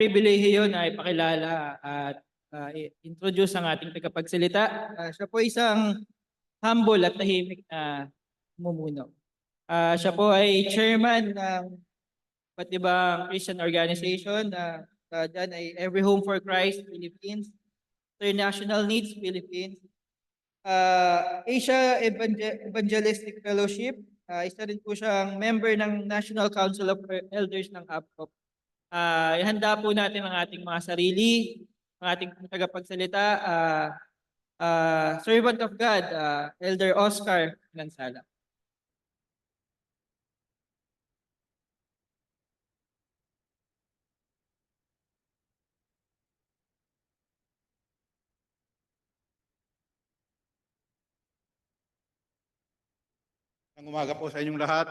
Pribilehiyo na ipakilala at introduce ang ating tagapagsalita. Siya po isang humble at tahimik na mumuno. Siya po ay chairman ng iba't ibang Christian organization na dyan ay Every Home for Christ Philippines, International Needs Philippines, Asia Evangelistic Fellowship. Isa rin po siyang member ng National Council of Elders ng APCOP. Ihanda po natin ang ating mga sarili, ang ating tagapagsalita, servant of God, Elder Oscar Lansala. Ang umaga po sa inyong lahat.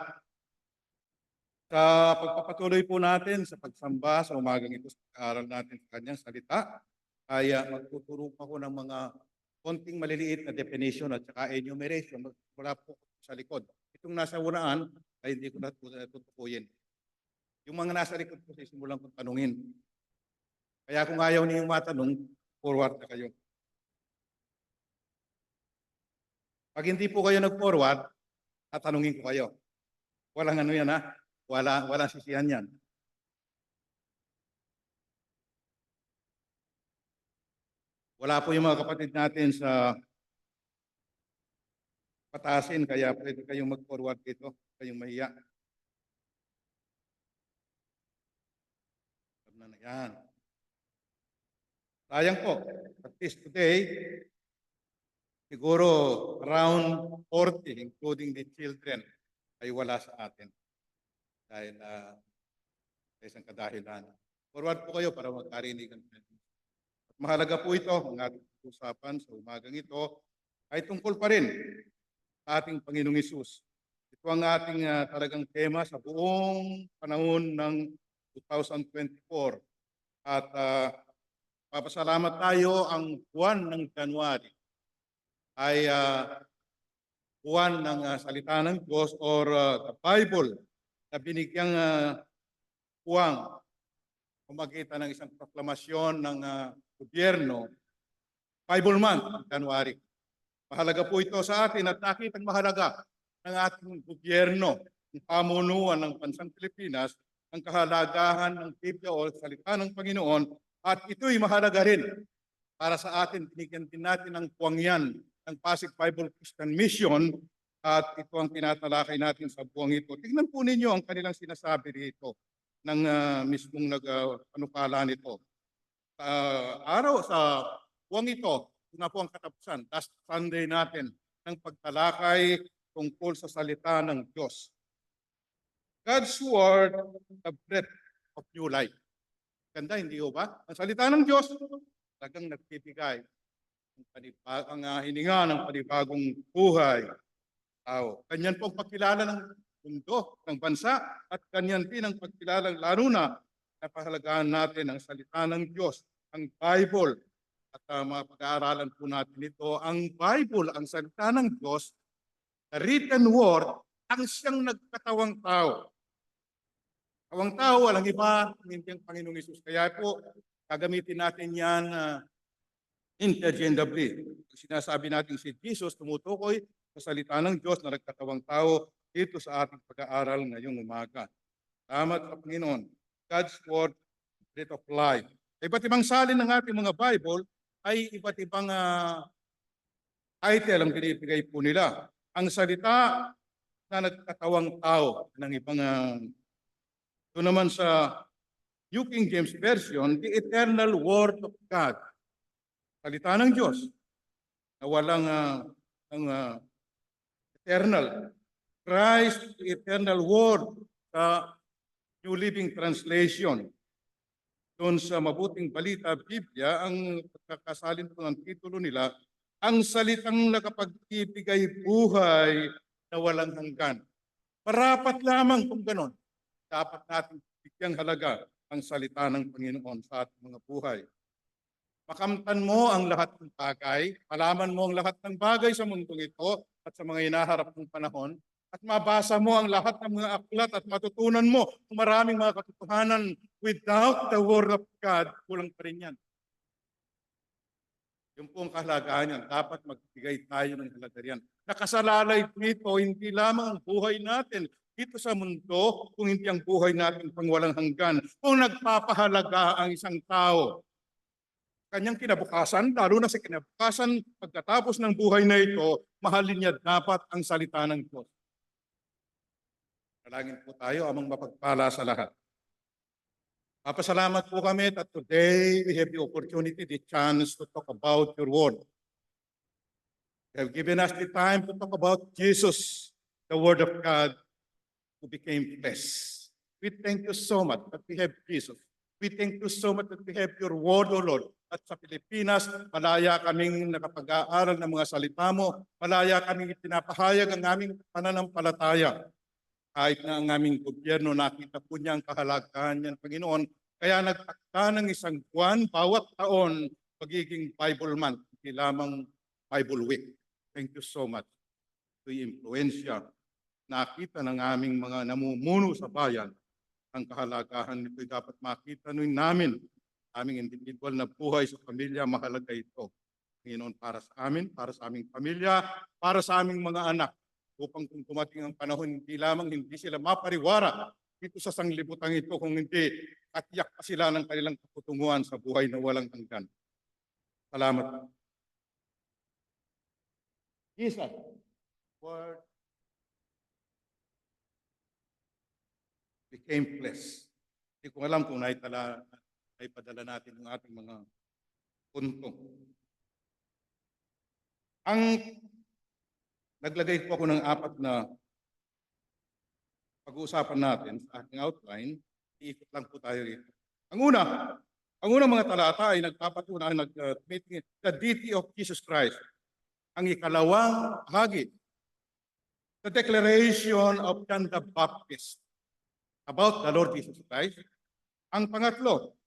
Sa pagpapatuloy po natin sa pagsamba sa umagang ito sa pag-aaral natin sa kanyang salita, ay magtuturo pa ko ng mga konting maliliit na definition at saka enumeration mula po sa likod. Itong nasa unaan ay hindi ko na tutukuyin. Yung mga nasa likod po simulan kong tanungin. Kaya kung ayaw niyong matanong, forward na kayo. Pag hindi po kayo nag-forward, tatanungin ko kayo. Walang ano yan ha. Walang sisihan yan. Wala po yung mga kapatid natin sa patasin, kaya pwede kayong mag-forward dito, kayong mahiya. Yan. Sayang po, at least today, siguro around 40, including the children, ay wala sa atin. Dahil sa isang kadahilan. Forward po kayo para magkarinigan. At mahalaga po ito, ang ating usapan sa umagang ito, ay tungkol pa rin sa ating Panginoong Hesus. Ito ang ating talagang tema sa buong panahon ng 2024. At papasalamat tayo ang buwan ng January ay buwan ng salita ng Diyos or the Bible na binigyang puwang kumagitan ng isang proklamasyon ng gobyerno, Bible Month, January. Mahalaga po ito sa atin at nakitang mahalaga ng ating gobyerno, ng pamunuan ng bansang Pilipinas, ang kahalagahan ng Biblia o salita ng Panginoon, at ito'y mahalaga rin para sa atin. Binigyan din natin ang puwang yan ng Pasig Bible Christian Mission. At ito ang tinatalakay natin sa buwang ito. Tingnan po ninyo ang kanilang sinasabi dito ng mismong panukala nito. Araw sa buwang ito na po ang katapusan, last Sunday natin, ng pagtalakay tungkol sa salita ng Diyos. God's Word, the breath of new life. Ganda, hindi ho ba? Ang salita ng Diyos, talagang nagbibigay ang hininga ng panibagong buhay. Ganyan po ang pagkilala ng mundo, ng bansa, at ganyan din ang pagkilala lalo na napahalagahan natin ang salita ng Diyos, ang Bible. At mga pag-aaralan po natin ito, ang Bible, ang salita ng Diyos, the written word, ang siyang nagkatawang tao. Tawang tao, walang iba, hindi ang Panginoong Hesus. Kaya po, gagamitin natin yan interchangeably. Sinasabi natin si Jesus tumutukoy sa salita ng Diyos na nagkatawang tao dito sa ating pag-aaral ngayong umaga. Salamat sa Panginoon. God's Word, breath of life. Iba't ibang salin ng ating mga Bible ay iba't ibang title ang binibigay po nila. Ang salita na nagkatawang tao ng ibang ito naman sa New King James Version, the eternal Word of God. Salita ng Diyos na walang eternal. Christ, the eternal Word sa New Living Translation. Doon sa Mabuting Balita, Biblia, ang pagkakasalin po ng titulo nila, ang salitang nakapagbibigay buhay na walang hanggan. Parapat lamang kung ganon. Dapat natin bigyang halaga ang salita ng Panginoon sa ating mga buhay. Makamtan mo ang lahat ng bagay, malaman mo ang lahat ng bagay sa mundong ito at sa mga hinaharap ng panahon, at mabasa mo ang lahat ng mga aklat at matutunan mo ang maraming mga katotohanan. Without the Word of God, kulang pa rin yan. Yung pong kahalagahan yan, dapat magbigay tayo ng halaga yan. Nakasalalay dito, hindi lamang ang buhay natin dito sa mundo, kung hindi ang buhay natin pang walang hanggan. Kung nagpapahalaga ang isang tao, kanyang kinabukasan, lalo na sa kinabukasan, pagkatapos ng buhay na ito, mahalin niya dapat ang salita ng Diyos. Dalangin po tayo, amang mapagpala sa lahat. Papasalamat po kami that today we have the opportunity, the chance to talk about your word. You have given us the time to talk about Jesus, the Word of God, who became flesh. We thank you so much that we have Jesus. We thank you so much that we have your word, O Lord. At sa Pilipinas, malaya kaming nakapag-aaral ng mga salita mo, malaya kaming pinapahayag ang aming pananampalataya. Kahit na ang aming gobyerno, nakita po niya ang kahalagahan niyan, Panginoon. Kaya nagtakda ng isang buwan, bawat taon, magiging Bible month, hindi lamang Bible week. Thank you so much. Ito'y impluensya. Nakita ng aming mga namumuno sa bayan ang kahalagahan nito'y dapat makita nun namin. Aming individual na buhay sa pamilya, mahalaga ito. Panginoon, para sa amin, para sa aming pamilya, para sa aming mga anak, upang kung tumating ang panahon, hindi sila mapariwara dito sa sanglibutang ito, kung hindi katiyak pa sila ng kanilang kaputunguhan sa buhay na walang hanggan. Salamat. Jesus, Word became flesh. Hindi ko alam kung naipadala natin ang ating mga punto. Ang naglagay po ako ng 4 na pag-uusapan natin sa ating outline, iikot lang po tayo rito. Ang unang mga talata ay nagpapatunay the deity of Jesus Christ. Ang ikalawang bahagi, the declaration of John the Baptist about the Lord Jesus Christ. Ang pangatlo,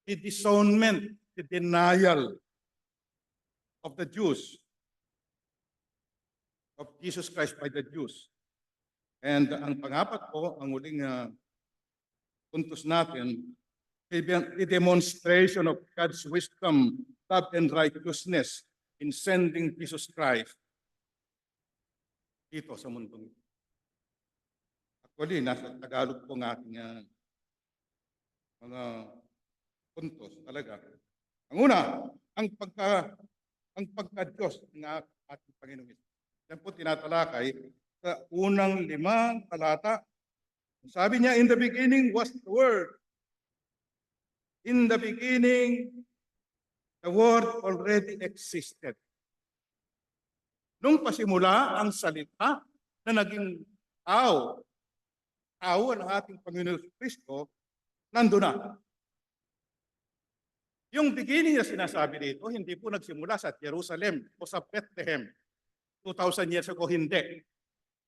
the disownment, the denial of the Jews, of Jesus Christ by the Jews. And ang pangapat po, ang uling puntos natin, the demonstration of God's wisdom, love, and righteousness in sending Jesus Christ dito sa mundo. Actually, nasa Tagalog po ng ating mga puntos talaga. Ang una, ang pagka-Diyos ng ating Panginoon. Yan po tinatalakay sa unang 5 talata. Sabi niya, in the beginning was the Word. In the beginning, the Word already existed. Nung pasimula ang salita na naging tao ng ating Panginoon Kristo, nandun na. Yung beginning na sinasabi dito, hindi po nagsimula sa Jerusalem o sa Bethlehem 2,000 years ago, hindi.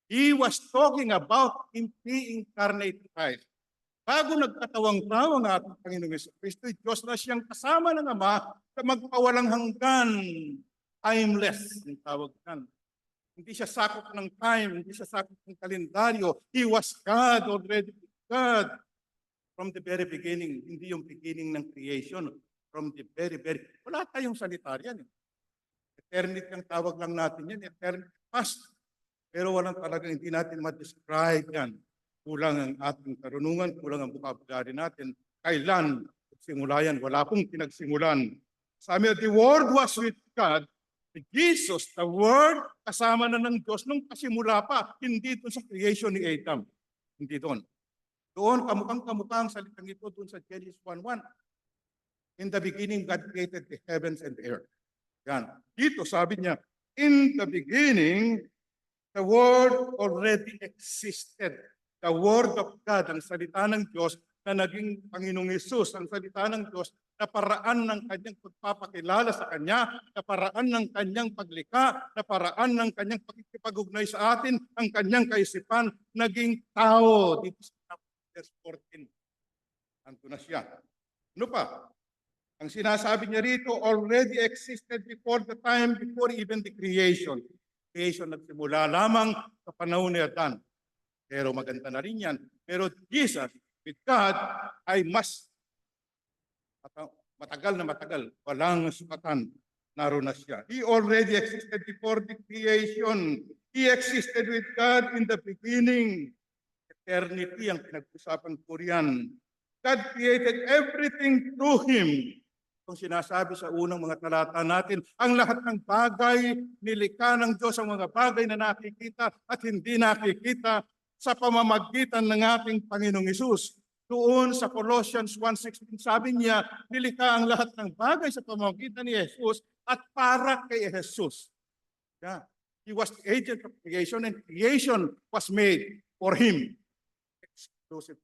He was talking about pre-incarnate Christ. Bago nagkatawang tao ng ating Panginoong Kristo, Diyos na siyang kasama ng Ama sa magpawalang hanggan, timeless, yung tawag yan. Hindi siya sakop ng time, hindi siya sakop ng kalendaryo. He was God, already God. From the very beginning, hindi yung beginning ng creation. From the very, wala tayong salita yan. Eternity ang tawag lang natin yan, eternity past. Pero walang talagang hindi natin ma-describe yan. Kulang ang ating karunungan, kulang ang vocabulary natin. Kailan simula yan? Wala pong pinagsimulan. Sabi, the Word was with God. Jesus, the Word, kasama na ng Diyos nung kasimula pa. Hindi doon sa creation ni Adam. Hindi doon. Doon, kamukhang ang salitang ito doon sa Genesis 1:1. In the beginning, God created the heavens and the earth. Yan. Dito sabi niya, in the beginning, the Word already existed. The Word of God, ang salita ng Diyos na naging Panginoong Hesus, ang salita ng Diyos na paraan ng kanyang pagpapakilala sa Kanya, na paraan ng kanyang paglikha, na paraan ng kanyang pakikipag-ugnay sa atin, ang kanyang kaisipan, naging tao. Dito sa verse 14. Anto na siya. Ano pa? Ang sinasabi niya rito, already existed before the time, before even the creation. creation nagsimula lamang sa panahon ni Adan. Pero maganda na rin yan. Pero Jesus, with God, ay mas matagal na matagal. Walang sukatan. Naroon na siya. He already existed before the creation. He existed with God in the beginning. Eternity ang pinag-usapan ko riyan. God created everything through Him. Kung sinasabi sa unang mga talata natin, ang lahat ng bagay nilikha ng Diyos, ang mga bagay na nakikita at hindi nakikita sa pamamagitan ng ating Panginoong Hesus. Doon sa Colossians 1:16, sabi niya, nilikha ang lahat ng bagay sa pamamagitan ni Jesus at para kay Jesus. Yeah. He was the agent of creation and creation was made for Him. Exclusive.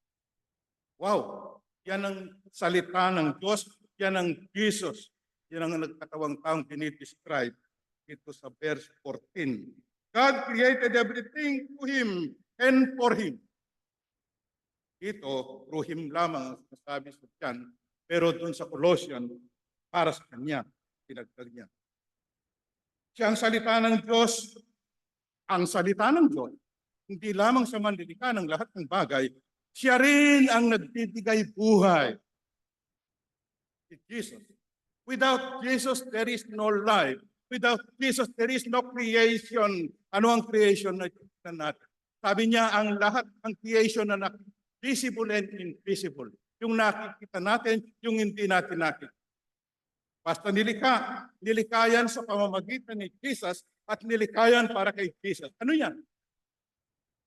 Wow! Yan ang salita ng Diyos, yan ang Jesus. Yan ang nagkatawang taong dinidescribe ito sa verse 14. God created everything to Him and for Him. Ito, through Him lamang ang sinasabi sa tiyan, pero doon sa Colossian, para sa Kanya, pinagdag niya. Siya ang salita ng Diyos, ang salita ng Diyos, hindi lamang sa manlilikha ng lahat ng bagay, siya rin ang nagbibigay buhay. Jesus. Without Jesus, there is no life. Without Jesus, there is no creation. Ano ang creation na tingnan natin? Sabi niya, ang lahat ng creation na visible and invisible. Yung nakikita natin, yung hindi natin nakikita. Basta nilikha yan sa pamamagitan ni Jesus at nilikha yan para kay Jesus. Ano yan?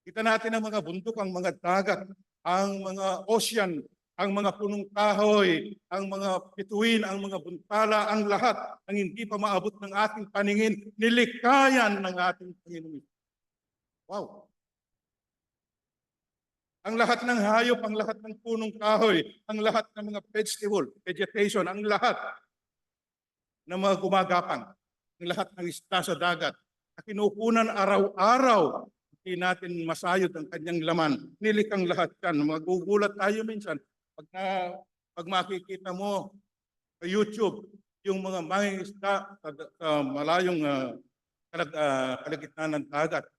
Kita natin ang mga bundok, ang mga dagat, ang mga ocean, ang mga punong kahoy, ang mga bituin, ang mga buntala, ang lahat, ang hindi pa maabot ng ating paningin, nilikha yan ng ating Panginoon. Wow! Ang lahat ng hayop, ang lahat ng punong kahoy, ang lahat ng mga vegetation, ang lahat ng mga gumagapang, ang lahat ng isda sa dagat, na kinukunan araw-araw, hindi natin masayod ang kanyang laman. Nilikang lahat yan. Magugulat tayo minsan. Pag makikita mo sa YouTube, yung mga mangingisda sa malayong kalagitnaan ng dagat,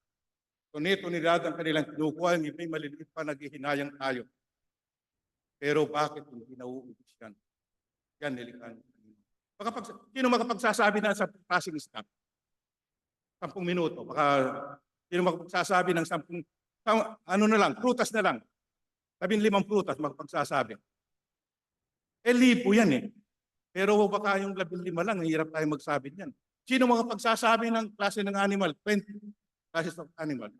nito nila ang kanilang kinukuha, yung iba'y maliliit pa naghihinayang tayo. Pero bakit hindi nauubos yan? Yan, nilikha. Sino makapagsasabi na sa klaseng isda? 10 minuto. Baka sino makapagsasabi ng 10, ano na lang, prutas na lang. 15 prutas makapagsasabi. Libo yan eh. Pero baka yung 15 lang, hirap tayo magsabi niyan. Sino makapagsasabi ng klase ng animal? 20 classes of animal.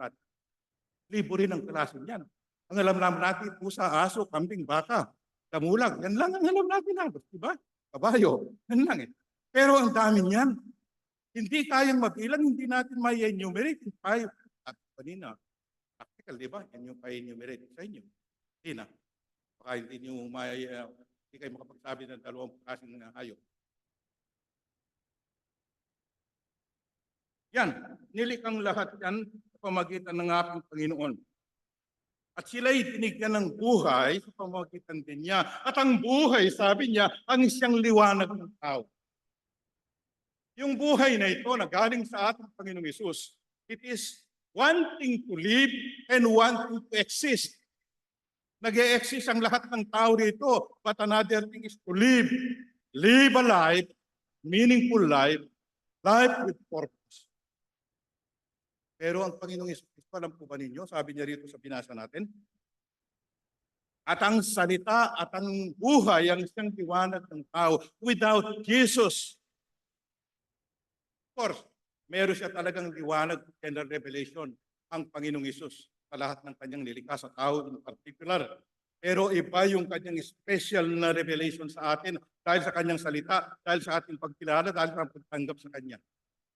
Libo rin ang klase niyan. Ang alam natin, pusa, aso, kambing, baka, damulag. Yan lang ang alam natin halos, diba? Kabayo. Yan lang eh. Pero ang dami niyan. Hindi tayong mabilang, hindi natin may enumerate. Tayo, at kanina, practical, di ba? Yan yung pa-enumerate sa inyo. Hindi na. Baka hindi kayo makapagsabi ng 2 klaseng hayop. Yan, nilikang lahat yan sa pamagitan ng ating Panginoon. At sila'y binigyan ng buhay sa pamagitan din niya. At ang buhay, sabi niya, ang siyang liwanag ng tao. Yung buhay na ito na galing sa ating Panginoong Hesus, it is wanting to live and wanting to exist. Nag-e-exist ang lahat ng tao rito, but another thing is to live. Live a life, meaningful life, life with purpose. Pero ang Panginoong Hesus, alam po ba ninyo, sabi niya rito sa binasa natin, at ang salita at ang buhay ang siyang liwanag ng tao. Without Jesus, of course, meron siya talagang liwanag and revelation ang Panginoong Hesus sa lahat ng kanyang nilikha sa tao in particular. Pero iba yung kanyang special na revelation sa atin dahil sa kanyang salita, dahil sa ating pagkilala, dahil sa pagtanggap sa kanya.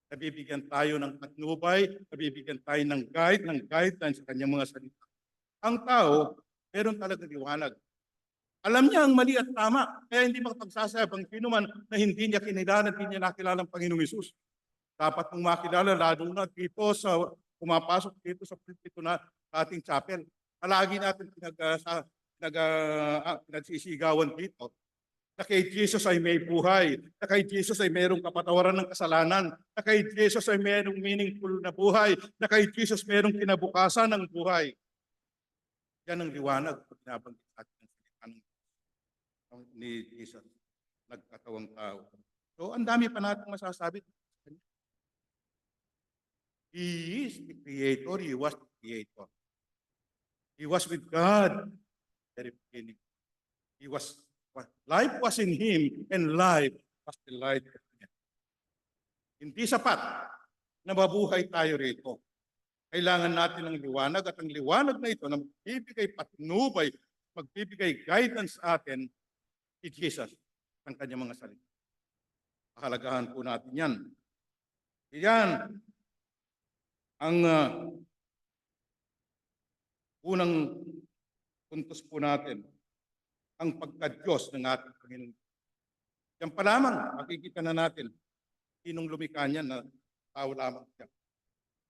Nabibigyan tayo ng patnubay, nabibigyan tayo ng guideline sa kanyang mga salita. Ang tao, meron talagang liwanag. Alam niya ang mali at tama, kaya hindi makapagsasabi ang sinuman na hindi niya kinilala, hindi niya nakilala ang Panginoong Hesus. Dapat mong makilala, lalo na dito sa pumapasok dito sa pulpito na ating chapel. Palagi natin pinagsisigawan dito Na kay Jesus ay may buhay, na kay Jesus ay mayroong kapatawaran ng kasalanan, na kay Jesus ay mayroong meaningful na buhay, na kay Jesus mayroong kinabukasan ng buhay. Yan ang liwanag na binabanggit sa atin ng salita ni Jesus, nagkatawang tao. So, ang dami pa natin masasabi. He is the Creator. He was the Creator. He was with God at the very beginning. Life was in Him, and life was the light of men. Hindi sapat na mabuhay tayo rito. Kailangan natin ng liwanag, at ang liwanag na ito na magbibigay patnubay, magbibigay guidance sa atin, si Jesus, ang kanyang mga salita. Pahalagahan po natin yan. Yan ang unang puntos po natin, ang pagka-Diyos ng ating Panginoon. Yan pa lamang, makikita na natin, sinong lumikha niyan na tao lamang siya.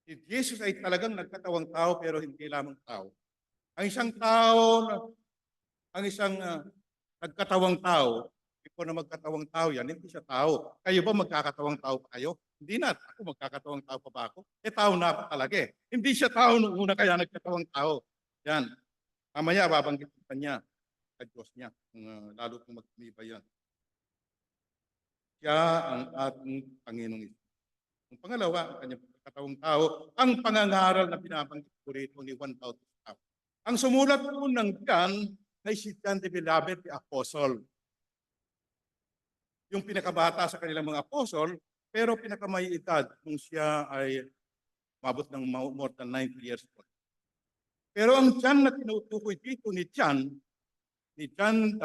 Si Jesus ay talagang nagkatawang tao, pero hindi lamang tao. Ang isang tao, nagkatawang tao, ikaw na magkatawang tao yan, hindi siya tao. Kayo ba magkakatawang tao pa kayo? Hindi na. Ako magkakatawang tao pa ba ako? Tao na ako talaga eh. Hindi siya tao nung una, kaya nagkatawang tao. Yan. Mamaya babanggit pa niya sa Diyos niya. Lalo kung mag-iba yan. Siya ang ating Panginoong Isus. Ang pangalawa, ang kanyang pagkatawang tao, ang pangangaral na binabanggit ko rito ni Juan Bautista. Ang sumulat po ng John ay si John the Beloved, the Apostle. Yung pinakabata sa kanilang mga apostol, pero pinakamay edad nung siya ay mabot ng more than 90 years old. Pero ang John na tinutukoy dito ni John the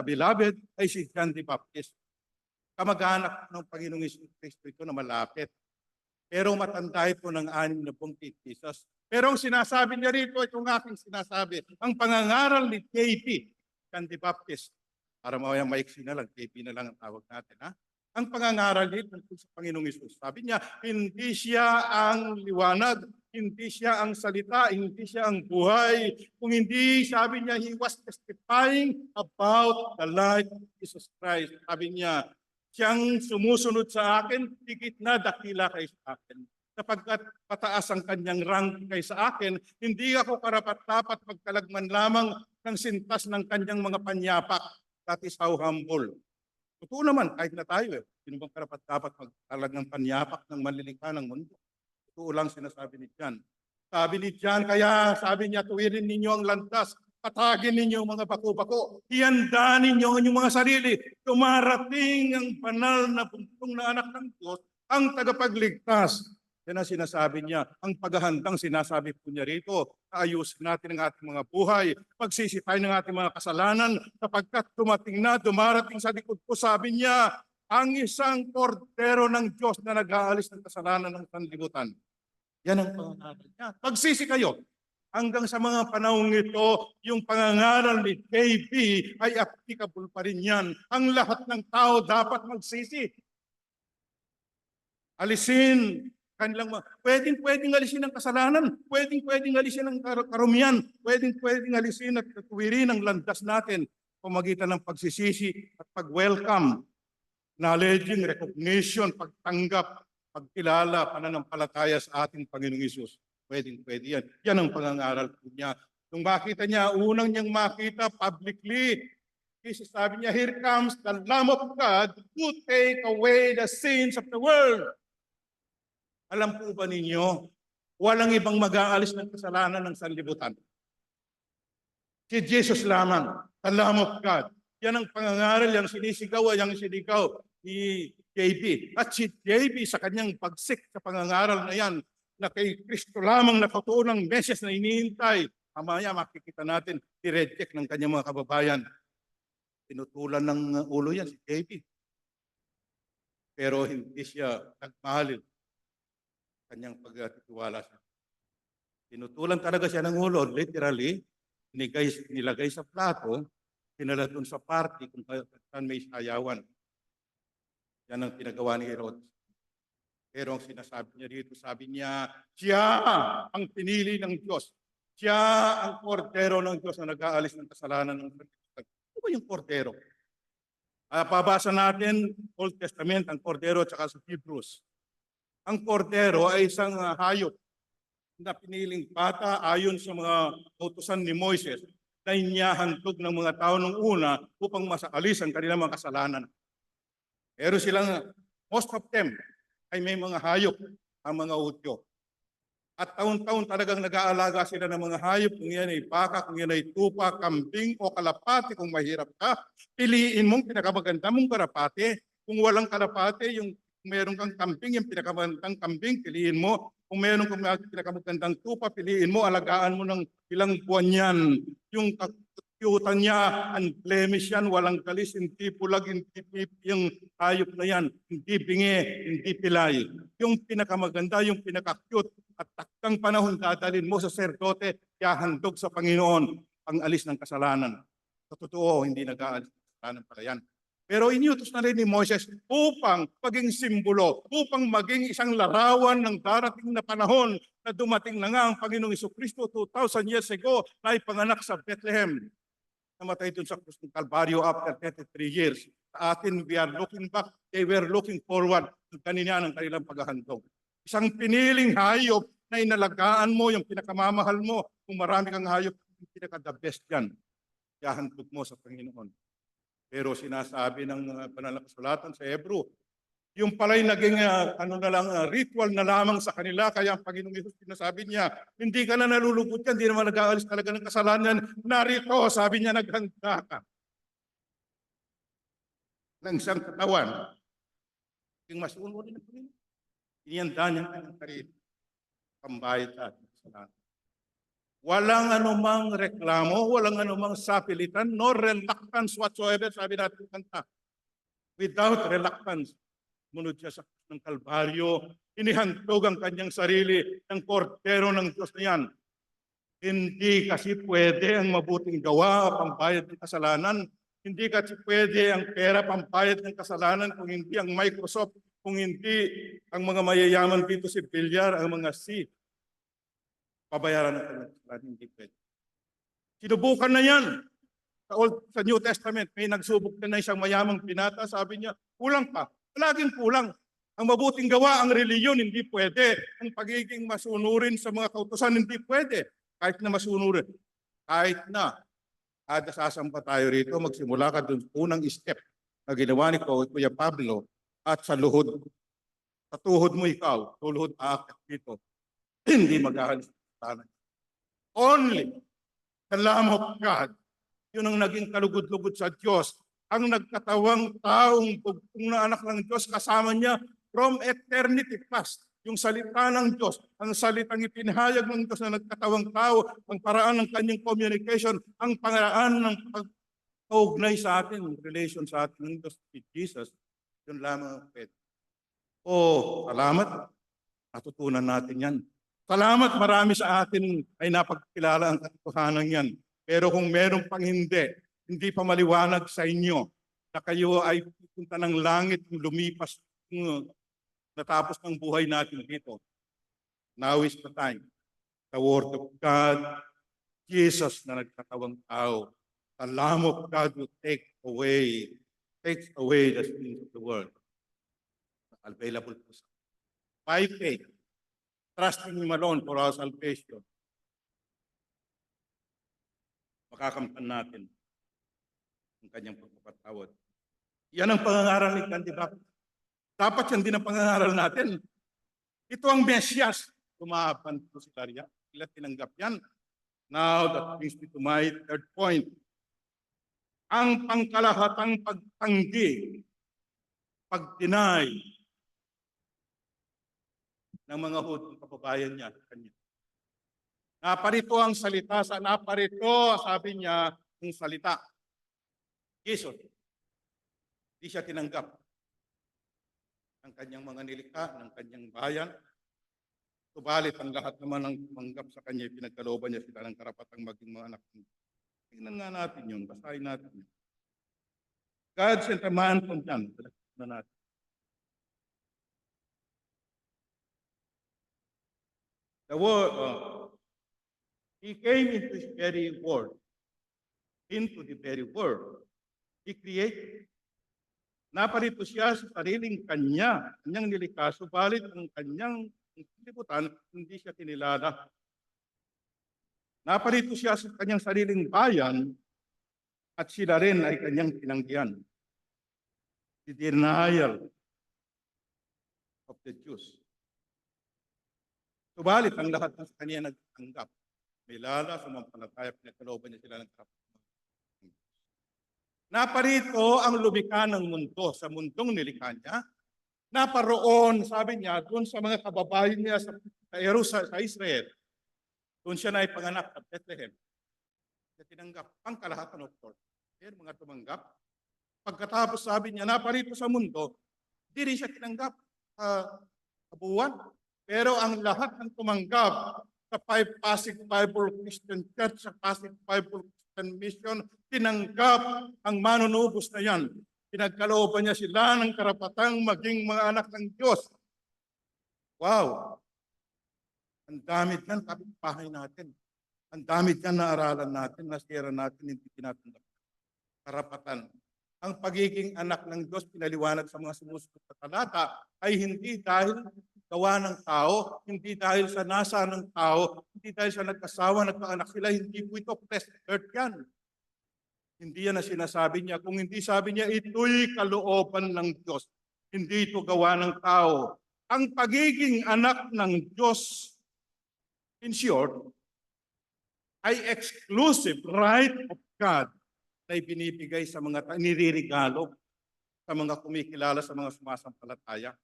Beloved, ay si John the Baptist. Kamag-anak ng Panginoong Hesus Kristo ito na malapit. Pero matanda ito ng 6 kay Jesus. Pero ang sinasabi niya rito, itong aking sinasabi, ang pangangaral ni JP, John the Baptist, para mawayang maiksi na lang, JP na lang ang tawag natin. Ha? Ang pangangaral nito sa Panginoong Hesus, sabi niya, hindi siya ang liwanag, hindi siya ang salita, hindi siya ang buhay. Kung hindi, sabi niya, he was testifying about the light of Jesus Christ. Sabi niya, siyang sumusunod sa akin, higit na dakila kay sa akin. Sapagkat pataas ang kanyang rank kay sa akin, hindi ako karapat-dapat magkalagman lamang ng sintas ng kanyang mga panyapak. That is how humble. Totoo naman, kahit na tayo sino bang karapat-dapat magkalag ng panyapak ng malilikha ng mundo? Totoo lang sinasabi ni John. Sabi ni John, kaya sabi niya, tuwirin ninyo ang landas, patagin ninyo ang mga bako-bako, ihanda ninyo ang inyong mga sarili, dumarating ang banal na buntong na anak ng Diyos, ang tagapagligtas. Yan ang sinasabi niya. Ang paghahandang sinasabi po niya rito, ayusin natin ang ating mga buhay, pagsisipay ng ating mga kasalanan, sapagkat dumarating sa likod ko, sabi niya, ang isang kordero ng Diyos na nag-aalis ng kasalanan ng sanlibutan. Yan ang pangangaral niya. Pagsisi kayo. Hanggang sa mga panahong ito, yung pangangaral ni KB ay applicable pa rin yan. Ang lahat ng tao dapat magsisi. Alisin kanilang pwedeng alisin ang kasalanan, pwedeng alisin ang karumian, pwedeng alisin at tuwirin ang landas natin pamagitan ng pagsisisi at pag-welcome, acknowledging, recognition, pagtanggap, pagkilala, pananampalataya sa ating Panginoong Hesus. Pwedeng yan. Yan ang pangangaral po niya. Nung makita niya, unang niyang makita publicly, Jesus sabi niya, here comes the Lamb of God who take away the sins of the world. Alam po ba ninyo, walang ibang mag-aalis ng kasalanan ng sanlibutan. Si Jesus lamang, the Lamb of God. Yan ang pangangaral, yung sinisigaw, yung sinigaw ni JB. At si JB sa kanyang pagsik sa pangangaral na yan, na kay Kristo lamang nakatuon ng message na inihintay, mamaya makikita natin, i-reject ng kanyang mga kababayan. Tinutulan ng ulo yan si JB. Pero hindi siya nagmahalin kanyang pagtitiwala siya. Tinutulan talaga siya ng ulo, literally, nilagay sa plato, sinala doon sa party kung saan may sayawan. Yan ang pinagawa ni Herodes. Pero ang sinasabi niya dito, sabi niya, siya ang pinili ng Diyos. Siya ang kordero ng Diyos na nag-aalis ng kasalanan ng sanlibutan. Ano ba yung kordero? Pabasa natin Old Testament, ang kordero at sa Hebrews. Ang kordero ay isang hayop na piniling bata ayon sa mga utusan ni Moises na inihahandog ng mga tao nung una upang masaalis ang kanilang mga kasalanan. Pero silang, most of them, ay may mga hayop ang mga Hudyo. At taon-taon talagang nag-aalaga sila ng mga hayop, kung yan ay baka, kung yan ay tupa, kambing o kalapati. Kung mahirap ka, piliin mong pinakamaganda mong kalapati. Kung walang kalapati, yung meron kang kambing, yung pinakamagandang kambing, piliin mo. Kung meron kang pinakamagandang tupa, piliin mo, alagaan mo ng ilang buwan yan. Yung kakyutan niya, unblemished yan, walang galis, hindi pulag, hindi pipi, yung hayop na yan, hindi bingi, hindi pilay. Yung pinakamaganda, yung pinakakyut, at takdang panahon dadalhin mo sa serdote, yahandog sa Panginoon ang alis ng kasalanan. Sa totoo, hindi nag-aalis ng kasalanan pala yan. Pero iniutos na rin ni Moses upang maging simbolo, upang maging isang larawan ng darating na panahon na dumating na nga ang Panginoong Jesucristo 2,000 years ago na ipanganak sa Bethlehem. Namatay dun sa krus ng Kalbaryo after 33 years. Sa atin, we are looking back, they were looking forward sa kanina ng kanilang paghahandog. Isang piniling hayop na inalagaan mo, yung pinakamamahal mo. Kung marami kang hayop, yung pinaka-the best yan. Yahandog mo sa Panginoon. Pero sinasabi ng banal na kasulatan sa Hebrew, yung pala'y naging ritual na lamang sa kanila, kaya ang Panginoong Hesus sinasabi niya, hindi ka na nalulugod yan, hindi naman nag-aalis talaga ng kasalanan. Narito, sabi niya, naghanda ka ng isang katawan. Yung masunurin ng Panginoon. Inihanda niya ang sarili. Pambayad sa ating kasalanan. Walang anumang reklamo, walang anumang sapilitan, no reluctance whatsoever, sabi natin kanta. Without reluctance, munod siya sa krus ng Kalbaryo, inihandog ang kanyang sarili ng kordero ng Diyos na yan. Hindi kasi pwede ang mabuting gawa pambayad ng kasalanan. Hindi kasi pwede ang pera pambayad ng kasalanan kung hindi ang Microsoft, kung hindi ang mga mayayaman dito si Bilyar, ang mga C. Pabayaran ng kanyang kasalanan, hindi pwede. Sinubukan na yan. Sa New Testament, may nagsubok na isang mayamang pinata, sabi niya, kulang pa. Palaging kulang. Ang mabuting gawa, ang reliyon, hindi pwede. Ang pagiging masunurin sa mga kautusan, hindi pwede. Kahit na masunurin. Kahit na, kada sasamba tayo rito, magsimula ka dun unang step na ginawa ni Kuya Pablo at sa luhod. Sa tuhod mo ikaw, tuluhod aakyat dito. Hindi mag-aalis. Only the Lamb of God. Yun ang naging kalugod-lugod sa Diyos. Ang nagkatawang taong bugtong na anak ng Diyos, kasama niya from eternity past. Yung salita ng Diyos, ang salitang ipinahayag ng Diyos na nagkatawang tao, ang paraan ng kanyang communication, ang paraan ng pag-ugnay sa atin, relation sa atin ng Diyos with Jesus, yun lamang ang pwede. Salamat. Natutunan natin yan. Salamat, marami sa atin ay napagkilala ang katotohanan yan. Pero kung meron pang hindi pa maliwanag sa inyo na kayo ay pupunta ng langit, lumipas, natapos ng buhay natin dito. Now is the time. The Word of God, Jesus na nagkatawang tao, the Lamb of God will takes away the sins of the world. Available po sa by faith. Trusting Him alone for our salvation. Makakamtan natin ang kanyang pagpapatawad. Yan ang pangangaral ni Candy Baptist. Dapat yan din ang pangangaral natin. Ito ang Mesyas. Tumapan po si Daria. Sila tinanggap yan. Now, that brings me to my third point. Ang pangkalahatang pagtanggi, pag-deny ng mga Hudyo kababayan niya sa kanya. Naparito ang salita, naparito, sabi niya, ang salita. Jesus, di siya tinanggap ng kanyang mga nilikha, ng kanyang bayan. Subalit ang lahat naman ng tumanggap sa kanya, pinagkalooban niya sila ng karapatang maging mga anak. Tingnan nga natin yun, basahin natin yun. God sent a man from John. Na natin. The word, He came into His very world, into the very world He created. Naparito siya sa sariling kanyang nilikha, subalit ang kanyang liputan, hindi siya kinilala. Naparito siya sa kanyang sariling bayan at sila rin ay kanyang tinanggihan. The denial of the Jews. Subalit ang lahat ng sa kanya nagtanggap. May lala, sumampalataya, pinagkalooban niya sila ng karapatan. Naparito ang lumikha ng mundo sa mundong nilikha niya. Naparoon, sabi niya, doon sa mga kababayan niya sa sa Israel. Doon siya na ipanganak sa Bethlehem. Siya tinanggap ang kalahatan of course. Yan, mga tumanggap. Pagkatapos sabi niya, naparito sa mundo, di rin siya tinanggap sa kabuuan. Pero ang lahat ng tumanggap sa Pasig Bible Christian Church, sa Pasig Bible Christian Mission, tinanggap ang manunubos na yan. Pinagkalooban niya sila ng karapatang maging mga anak ng Diyos. Wow! Ang dami dyan, kapitbahay natin. Ang dami dyan na aralan natin, nasira natin, hindi tinatanggap. Karapatan. Ang pagiging anak ng Diyos, pinaliwanag sa mga sumusunod na talata, ay hindi dahil gawa ng tao, hindi dahil sa nasa ng tao, hindi dahil sa nagkasawa, nagkaanak sila, hindi po ito flesh earth yan. Hindi yan na sinasabi niya. Kung hindi sabi niya, ito'y kalooban ng Diyos. Hindi ito gawa ng tao. Ang pagiging anak ng Diyos, in short, ay exclusive right of God na ibinibigay sa mga niririgalo sa mga kumikilala sa mga sumasampalataya.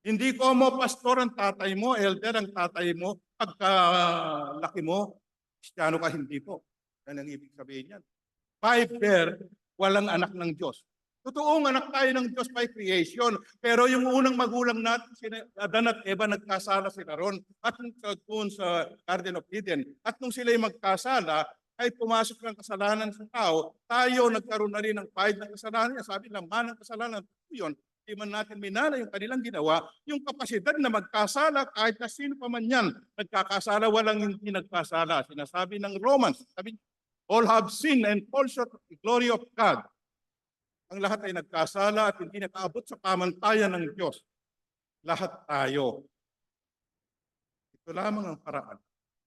Hindi ko mo pastor ang tatay mo, elder ang tatay mo, pagkalaki mo, Kristiyano ka, hindi po. Yan ang ibig sabihin yan. By birth, walang anak ng Diyos. Totoong anak tayo ng Diyos by creation, pero yung unang magulang natin, sina Adan at Eva, nagkasala sila ron at doon sa Garden of Eden. At nung sila'y magkasala, ay pumasok ng kasalanan sa tao, tayo nagkaroon na rin ng pahid ng kasalanan. Sabi lang, manang kasalanan yun, di man natin minana yung kanilang ginawa, yung kapasidad na magkasala, kahit na sino pa man yan, nagkakasala, walang hindi nagkasala. Sinasabi ng Romans, sabi, all have sinned and fall short of the glory of God. Ang lahat ay nagkasala at hindi nakaabot sa pamantayan ng Diyos. Lahat tayo. Ito lamang ang paraan.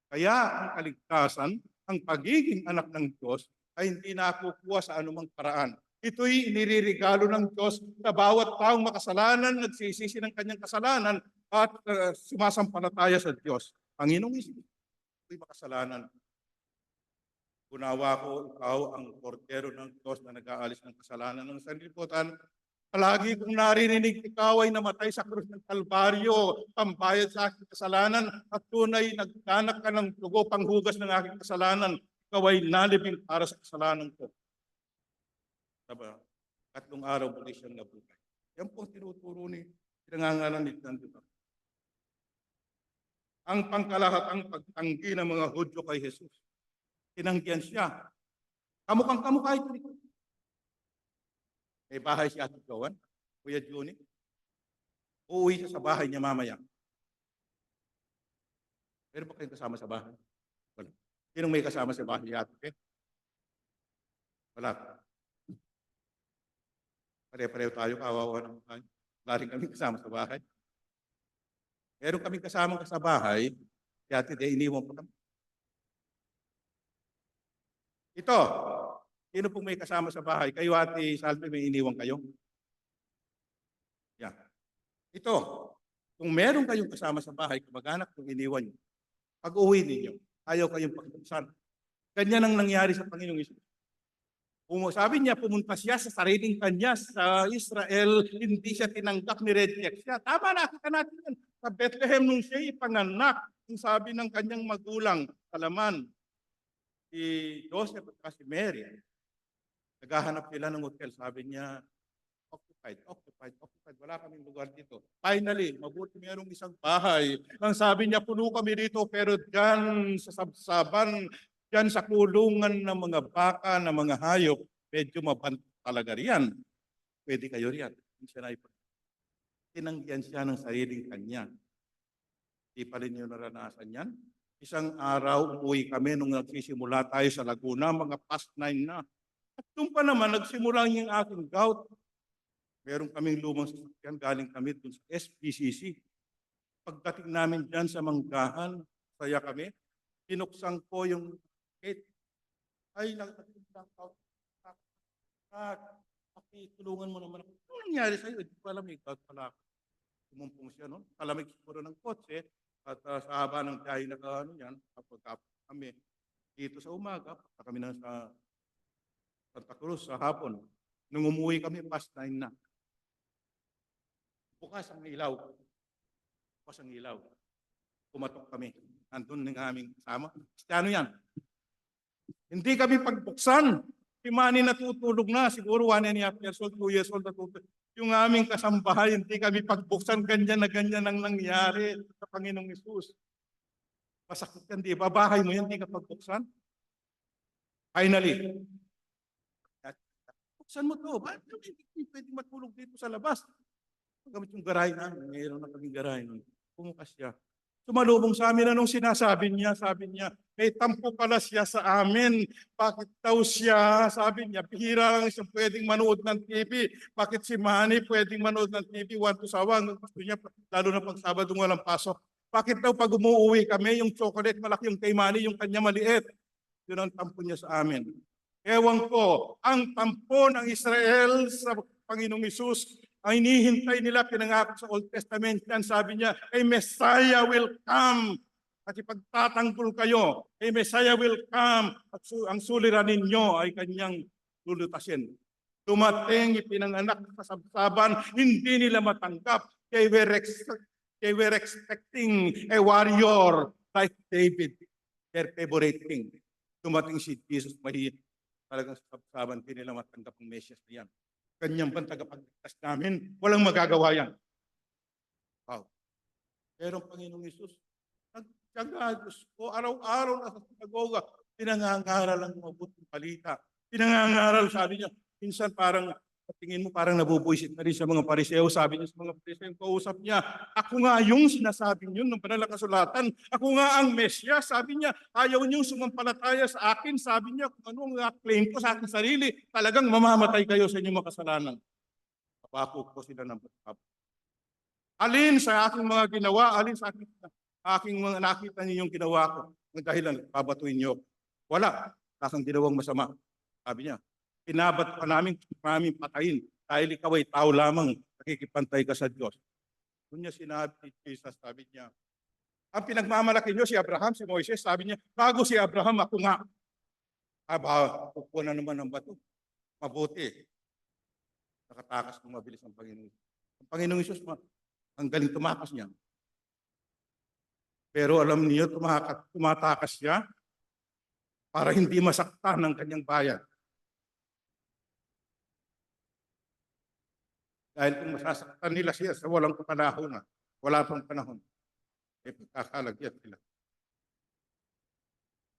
Kaya ang kaligtasan, ang pagiging anak ng Diyos, ay hindi nakukuha sa anumang paraan. Ito'y iniririgalo ng Diyos sa bawat taong makasalanan, nagsisisi ng kanyang kasalanan at sumasampalataya sa Diyos. Panginoong Isus, ito'y makasalanan. Unawa ko, ikaw ang kordero ng Diyos na nag-aalis ng kasalanan ng sanlibutan. Palagi kong naririnig, ikaw ay namatay sa krus ng Kalbaryo, pambayad sa aking kasalanan, at tunay nagdanak ka ng dugo, panghugas ng aking kasalanan. Ikaw ay nalibing para sa kasalanan ko. Diba? 3 araw muli siyang nabuhay. Yan po ang tinuturo ni pinangangalan ni Dito. Ang pangkalahatang pagtanggi ng mga Hudyo kay Jesus. Tinanggihan siya. Kamukhang kamukha ito. May bahay si Ate Joan, Kuya Juni. Uuwi siya sa bahay niya mamaya. Meron ba kayong kasama sa bahay? Wala. Sinong may kasama sa bahay ni Ate? Wala. Pare-pareho tayo, kawawa ng bahay. Wala rin kami kasama sa bahay. Meron kami kasama sa bahay, si Ate De, iniwan po kami. Ito, sino pong may kasama sa bahay? Kayo, Ate Salve, may iniwan kayo? Yan. Ito, kung meron kayong kasama sa bahay, kamag-anak kung iniwan nyo, pag-uwi ninyo, ayaw kayong pagkakusan. Ganyan ang nangyari sa Panginoong Isus. Sabi niya, pumunta siya sa sariling kanya sa Israel, hindi siya tinanggap, ni-reject siya. Tama, nakita natin yan. Sa Bethlehem, nung siya ipanganak, yung sabi ng kanyang magulang, Salaman, si Joseph at si Mary, naghahanap sila ng hotel. Sabi niya, occupied. Wala kaming lugar dito. Finally, mabuti mayroong isang bahay. Ang sabi niya, puno kami dito, pero dyan sa sabsaban, dyan sa kulungan ng mga baka, ng mga hayop, medyo mabanto talaga riyan. Pwede kayo riyan. Tinanggihan siya ng sariling kanya. Di pa rin yung naranasan yan. Isang araw, umuwi kami nung nagsisimula tayo sa Laguna, mga past 9 na. At doon pa naman, nagsimula yung aking gout. Meron kaming lumang sasakyan, galing kami dun sa SPCC. Pagdating namin dyan sa Manggahan, saya kami, pinuksan ko yung gate. Ay, tulungan mo naman ako. Ano nangyari sa'yo? Hindi ko alam, ikaw pala ako. Tumumpong siya, no? Kalamig siguro ng kotse, at sa haba ng tiyahin na ano yan, kapag kami dito sa umaga, kami na sa Santa Cruz sa hapon. Nung umuwi kami, past 9 na. Bukas ang ilaw. Bukas ang ilaw. Pumatok kami. Nandun ng aming kasama. Ano yan? Hindi kami pagbuksan. Si Manny natutulog na. Siguro 1.5 years old, 2 years old natutulog. Yung aming kasambahay, hindi kami pagbuksan. Ganyan na ganyan ang nangyari sa Panginoong Hesus. Masakit yan, di ba? Bahay mo yan, hindi ka pagbuksan. Finally, buksan mo to. Bakit hindi pwede matulog dito sa labas? Gamit yung garahe namin. Mayroon na kaming garahe nun. Pumukas siya. Sumalubong sa amin, anong sinasabi niya? Sabi niya, may tampo pala siya sa amin. Bakit daw siya? Sabi niya, bihira lang siyang pwedeng manood ng TV. Bakit si Manny pwedeng manood ng TV? Want to sawang. Gusto niya, lalo na pag Sabado walang pasok. Bakit daw pag umuwi kami, yung chocolate malaki yung kay Manny, yung kanya maliit? Yun ang tampo niya sa amin. Ewan ko, ang tampo ng Israel sa Panginoong Hesus, ang hinihintay nila, pinangako sa Old Testament yan, sabi niya, a Messiah will come. At ipagtatanggol kayo, a Messiah will come. At ang suliranin ninyo ay kanyang lulutasin. Dumating, ipinanganak sa sabsaban, hindi nila matanggap. They were expecting a warrior like David, their favorite king. Dumating si Jesus, mahit. Talagang sa sabsaban, hindi nila matanggap ang Mesias na yan. Kanyang bang tagapagligtas namin, walang magagawa yan. Wow. Pero ang Panginoong Hesus, nagtyaga, Diyos ko, araw-araw na sa sinagoga, pinangangaral ang mabuting balita. Pinangangaral, sabi niya, minsan parang, tingin mo parang nabubuisit na rin sa mga Pariseo, sabi niya sa mga Pariseo, kausap niya, ako nga yung sinasabi niyo ng banal na kasulatan, ako nga ang Mesyas, sabi niya, ayaw niyo sumampalataya sa akin, sabi niya, kung ano ang claim ko sa aking sarili, talagang mamamatay kayo sa inyong makasalanan. Kapako ko sila ng batab. Alin sa aking mga ginawa, alin sa aking mga nakita niyo yung ginawa ko, ng dahilan, babatuin niyo. Wala, kakang ginawang masama. Sabi niya, pinabat pa namin patayin dahil ikaw ay tao lamang, nakikipantay ka sa Diyos. Doon niya sinabi ni Jesus, sabi niya, ang pinagmamalaki niyo si Abraham, si Moises, sabi niya, bago si Abraham, ako nga. Kukuha na naman ng bato. Mabuti. Nakatakas ng mabilis ang Panginoon. Ang Panginoong Isus, ang galing tumakas niya. Pero alam niyo, tumatakas siya para hindi masaktan ng kanyang bayan. Dahil kung masasaktan nila siya sa walang panahon na, wala pang panahon, eh pagkakalagyan sila.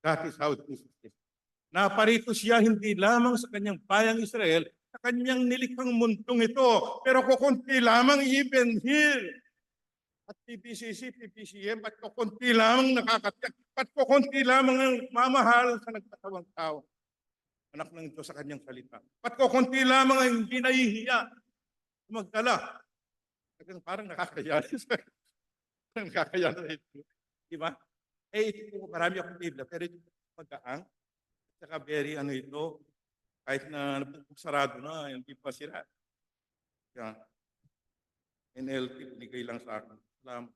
That is how it is. Naparito siya hindi lamang sa kanyang bayang Israel, sa kanyang nilikhang mundong ito, pero kukunti lamang even here. At PBCC, PBCM, at kukunti lamang nakakatiyak, at kukunti lamang ang mamahal sa nagkatawang tao. Anak ng Diyos sa kanyang salita. At kukunti lamang ang hindi nahihiya magdala. Parang nakakaya. Parang nakakaya na ito. Diba? Eh, ito marami akong Biblia, pero ito magaang. At saka very ito, kahit na sarado na, hindi pa sira. Yeah. NLT, binigay lang sa akin. Salamat.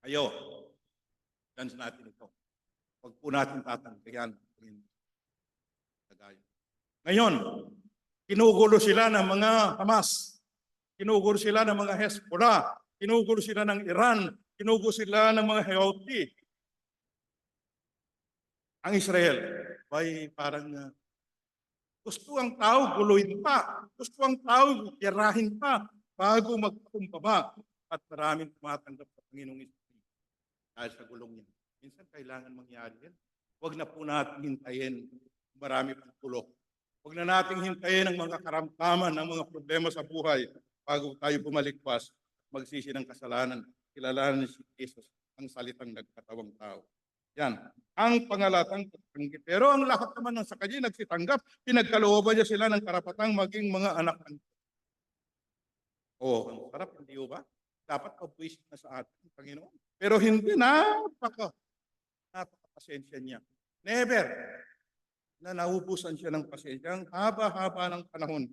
Ayo, dance natin ito. Huwag po natin tatanggayan. Ngayon, kinugulo sila ng mga Hamas, kinugulo sila ng mga Hezbollah, kinugulo sila ng Iran, kinugulo sila ng mga Houthi. Ang Israel, ay parang gusto ang tao guluhin pa, gusto ang tao tirahin pa bago magpakumbaba at maraming tumatanggap sa Panginoong Israel dahil sa gulong niya. Minsan kailangan mangyari yan. Huwag na po natin hintayin marami pang tulog. Huwag na nating hintayin ang mga karamdaman, ang mga problema sa buhay bago tayo bumalikwas, magsisi ng kasalanan. Kilalanin si Jesus, ang salitang nagkatawang tao. Yan. Ang pangalatang pagtanggi. Pero ang lahat naman ng sa kanya nagsitanggap, pinagkalooban niya sila ng karapatang maging mga anak ng Diyos. Oh, ang sarap, hindi ba? Dapat pabwisit na sa atin, Panginoon. Pero hindi, napakapasensya niya. Never na naubusan siya ng pasensya. Ang haba-haba ng panahon.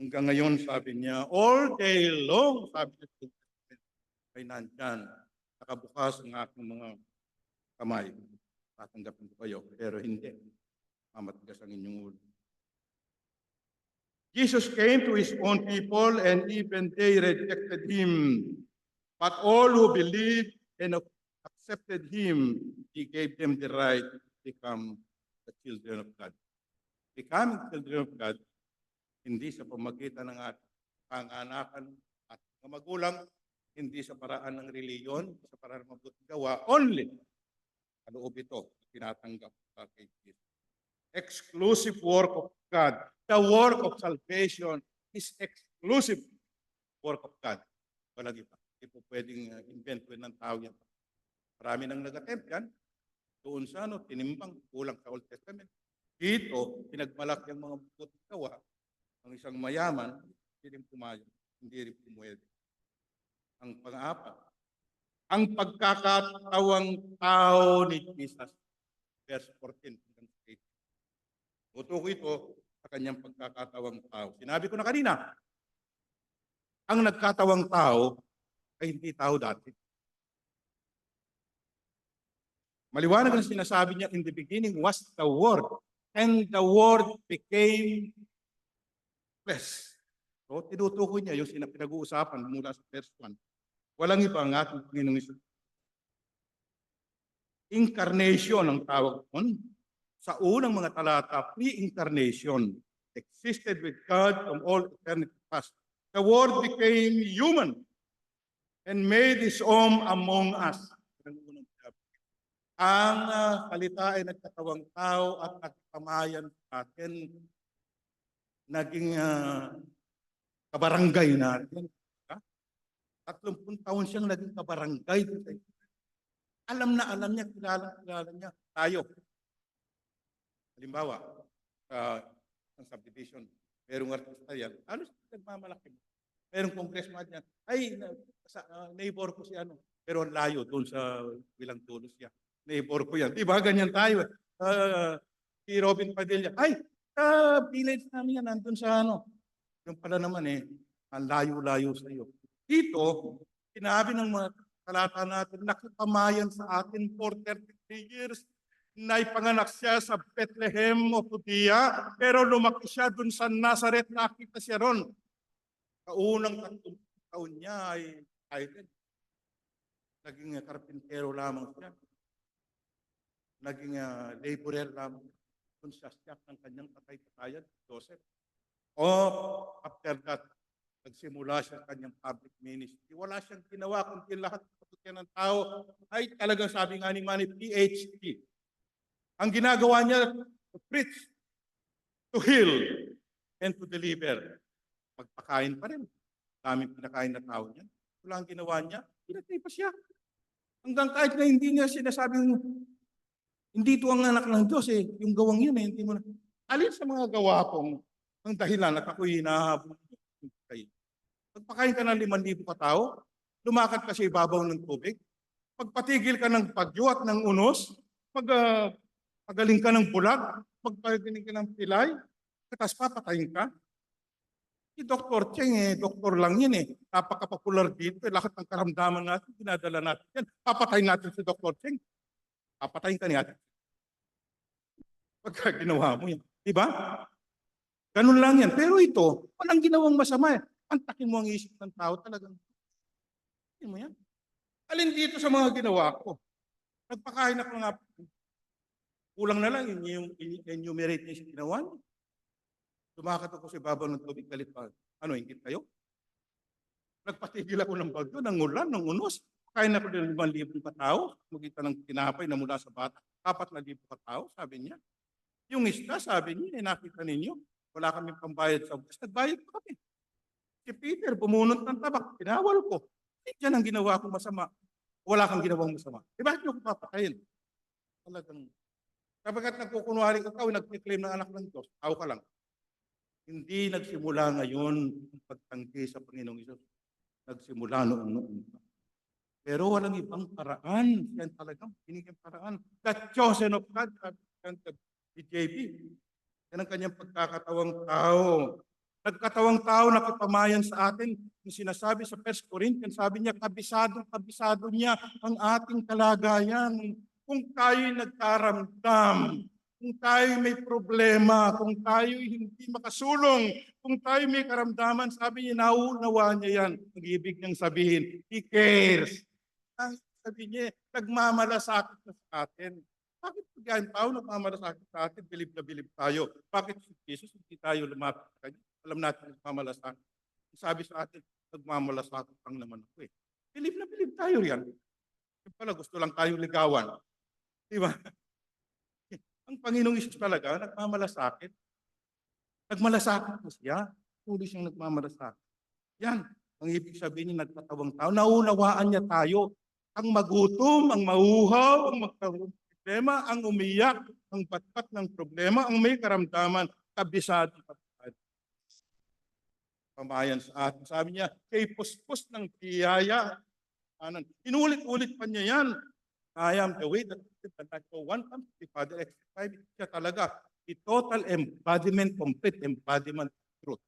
Hanggang ngayon, sabi niya, all day long, sabi niya, ay nandyan, nakabukas ang aking mga kamay. Tatanggapin ko kayo, pero hindi. Mamatigas ang inyong ulo. Jesus came to his own people and even they rejected him. But all who believed and accepted him, he gave them the right to become the children of God. Becoming children of God, hindi sa pamagitan ng ating panganakan at mga magulang, hindi sa paraan ng reliyon, sa paraan ng mabuting gawa, only kaloob ito, tinatanggap kay Jesus. Exclusive work of God. The work of salvation is exclusive work of God. Walang iba. Hindi po pwedeng inventuin ng tao yan. Marami nang nag-attempt yan. Doon sa tinimbang, kulang sa Old Testament. Dito, pinagmalaki ang mga mabuting gawa ng isang mayaman, hindi rin pumayo, hindi rin pumwede. Ang pang-apat, ang pagkakatawang tao ni Jesus. Verse 14 hanggang 18. Tutukoy ito sa kanyang pagkakatawang tao. Sinabi ko na kanina, ang nagkatawang tao ay hindi tao dati. Maliwanag ang sinasabi niya, in the beginning was the Word, and the Word became flesh. So, tinutukoy niya yung pinag-uusapan mula sa verse 1. Walang iba ang ating Panginoong Hesus. Incarnation ang tawag doon. Sa unang mga talata, pre-incarnation, existed with God from all eternity past. The Word became human and made His home among us. Ang salita ay nagkatawang tao at nagpamayan sa atin, naging kabarangay natin. 30 taon siyang naging kabarangay. Alam niya, kilala niya. Tayo. Halimbawa, sa subdivision, merong artista yan. Ano siya nagmamalaki? Merong congressman yan. Ay, neighbor ko si ano. Pero ang layo doon sa bilang tulos siya. Neighbor ko yan. Diba, ganyan tayo. Si Robin Padilla. Ay, village namin yan. Nandun sa ano. Yung pala naman ang layo-layo sa iyo. Dito, sinabi ng mga talata natin, nakipamayan sa atin for 33 years. Naipanganak siya sa Bethlehem o Judea, pero lumaki siya dun sa Nazareth, nakita siya ron. Kaunang 30 taon niya ay excited. Naging karpintero lamang siya. Naging laborer lamang. Dun sa siyak ng kanyang patay-patayan, Joseph. After that, nagsimula siya sa kanyang public ministry. Wala siyang ginawa kundi lahat ng tao ay talagang sabi nga ni Manny, PhD. Ang ginagawa niya, to preach, to heal, and to deliver. Magpakain pa rin. Daming pinakain na tao niya. Wala ang ginawa niya, pinatay pa siya. Hanggang kahit na hindi niya sinasabing, hindi ito ang anak ng Diyos yung gawang yun hindi mo na. Alin sa mga gawa kong ang dahilan at ako'y hinahabol kayo. Pagpakain ka ng 5,000 katao, lumakad ka sa ibabaw ng tubig, pagpatigil ka ng bagyo at ng unos, pagaling ka ng bulag, pagpagaling ka ng pilay, tapos papatayin ka. Si Dr. Cheng, doktor lang yan Napaka-popular dito. Lahat ng karamdaman natin, dinadala natin yan. Papatayin natin si Dr. Cheng. Papatayin ka niya. Pagka ginawa mo yan. Diba? Ganun lang yan. Pero ito, walang ginawang masama Antakin mo ang isip ng tao talagang. Hindi mo yan. Alin dito sa mga ginawa ko? Nagpakain ako nga. Kulang na lang yung enumerate niya sa ginawa niya. Lumakat ako sa ibabaw ng tubig, galit pa. Ano, ingit kayo? Nagpatigil ako ng bagyo, ng ulan, ng unos. Kain ako ng 5,000 katao. Magkita ng tinapay na mula sa bata. 4,000 katao, sabi niya. Yung isda, sabi niya, nakita ninyo. Wala kaming pambayad sa bukas. Nagbayad pa kami. Si Peter, bumunot ng tabak, pinawal ko. Yan ang ginawa ko masama. Wala kang ginawang masama. Bakit nyo ko papakain? Talagang, sapagkat nagkukunwari ka tao, nagkiklaim ng anak ng Diyos, tao ka lang. Hindi nagsimula ngayon ang pagtanggi sa Panginoong Isus. Nagsimula noon pa. Pero walang ibang paraan. Yan talagang binigyan paraan. The chosen of God, si JB. Yan ang kanyang pagkakatawang tao. Nagkatawang tao nakipamayan sa atin. Yung sinasabi sa 1 Corinthians, sabi niya, kabisado niya ang ating kalagayan. Kung tayo'y nagkaramdam, kung tayo may problema, kung tayo hindi makasulong, kung tayo may karamdaman, sabi niya, nauunawa niya yan. Ang ibig niyang sabihin, He cares. Ang sabi niya, nagmamalasakit na sa atin. Bakit pagkain tao nagmamalasakit sa atin? Bilib na bilib tayo. Bakit si Jesus hindi tayo lumapit sa kanya? Alam natin nagmamalasakit. Sabi sa atin, nagmamalasakit lang naman ako eh. Bilib na bilib tayo riyan. Yung pala gusto lang tayong ligawan. Di ba? Ang Panginoong Isus talaga, nagmamalasakit. Nagmalasakit na siya. Tuloy siyang nagmamalasakit. Yan. Ang ibig sabihin niya, nagtatawang tao. Naunawaan niya tayo. Ang magutom, ang mauhaw, ang magkaroon ng problema, ang umiyak, ang patpat ng problema, ang may karamdaman, kabisado pamayan sa atin. Sabi niya, kay puspos ng biyaya. Inulit-ulit pa niya yan. I am the way, the truth, and life. So one comes to the Father, exercise siya talaga. The total embodiment, complete embodiment of truth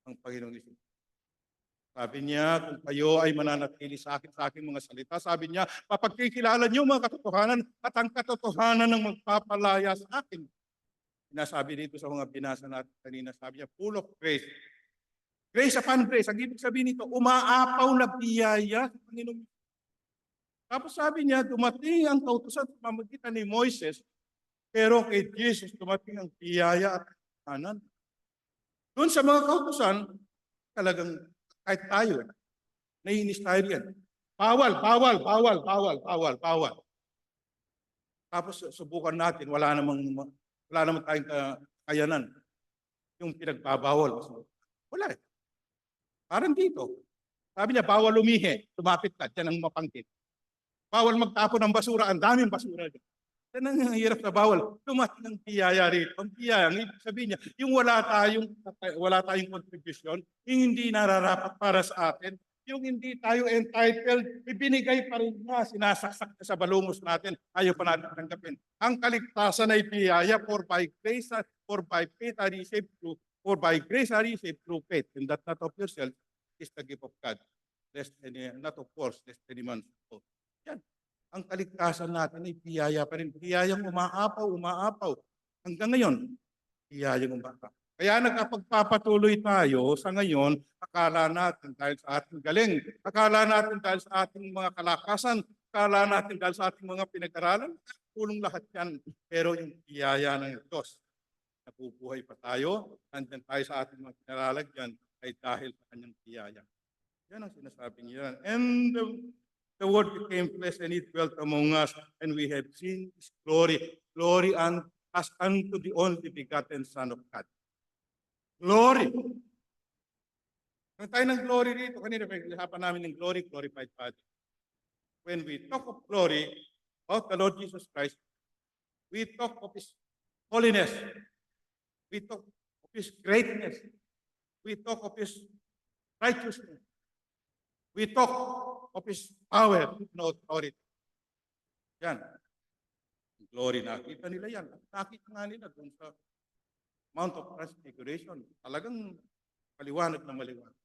ang Panginoong Isus. Sabi niya, kung kayo ay mananatili sa aking mga salita, sabi niya, papagkikilala niyo mga katotohanan at ang katotohanan ng magpapalaya sa akin. Sinasabi dito sa mga binasa natin kanina, sabi niya, full of grace. Grace upon grace. Ang ibig sabihin nito, umaapaw na biyaya sa Panginoong. Tapos sabi niya, dumating ang kautusan sa pamamagitan ni Moises, pero kay Jesus dumating ang biyaya at kanan. Doon sa mga kautusan, talagang kahit tayo, naiinis tayo yan. Bawal. Tapos subukan natin, wala namang tayong kakayanan. Yung pinagbabawal. Wala eh. Parang dito. Sabi niya, bawal lumihi. Lumapit ka, dyan ang mapangkit. Bawal magtapon ng basura, ang daming basura. Yan ang hirap na bawal. Dumating ang biyaya rito. Ang biyaya, ang ibig sabihin niya, yung wala tayong contribution, yung hindi nararapat para sa atin, yung hindi tayo entitled, ibinigay pa rin niya, sinasaksak sa balungos natin, ayaw pa natin tanggapin. Ang kaligtasan ay biyaya, for by grace are you saved through faith, and that not of yourself is the gift of God. Not of course, lest any man. Yan. Ang kaligtasan natin ay biyaya pa rin. Biyayang umaapaw. Hanggang ngayon, biyayang umaapaw. Kaya nagkapagpapatuloy tayo sa ngayon, akala natin dahil sa ating galing, akala natin dahil sa ating mga kalakasan, akala natin dahil sa ating mga pinag-aralan, tulong lahat yan. Pero yung biyaya ng Diyos, nabubuhay pa tayo, nandyan tayo sa ating mga pinaralagyan, ay dahil sa kanyang biyaya. Yan ang sinasabi niya. And the Word became flesh and it dwelt among us, and we have seen His glory, as unto the only begotten Son of God. Glory! Kung tayo ng glory rito, kanina pag-isapan namin ng glory, glorified body. When we talk of glory, about the Lord Jesus Christ, we talk of His holiness, we talk of His greatness, we talk of His righteousness, we talk of His power and authority. Yan. Glory, nakita nila yan. Nakita nga nila doon sa Mount of Transfiguration. Talagang maliwanag na maliwanag.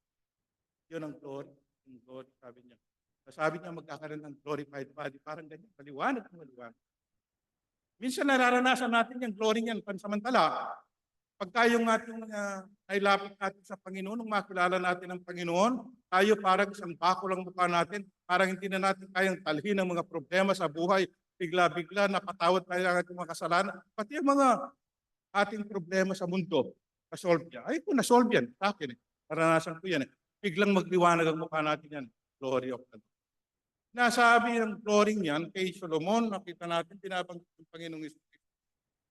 Yun ang glory. Yung glory, sabi niya. Sabi niya magkakaroon ng glorified body. Parang ganyan. Maliwanag na maliwanag. Minsan nararanasan natin yung glory niyan pansamantala. Pag tayong ating nailapit natin sa Panginoon, nung makilala natin ang Panginoon, tayo parang isang bako lang mukha natin, parang hindi na natin kayang talhin ang mga problema sa buhay, bigla-bigla napatawad tayo ng ating mga kasalanan, pati yung mga ating problema sa mundo, na-solve niya. Ay, kung na-solve yan, sa akin, naranasan ko yan. Biglang magliwanag ang mukha natin yan. Glory of God. Nasabi ng glory niyan kay Solomon, nakita natin, pinabanggit ng Panginoong Isus.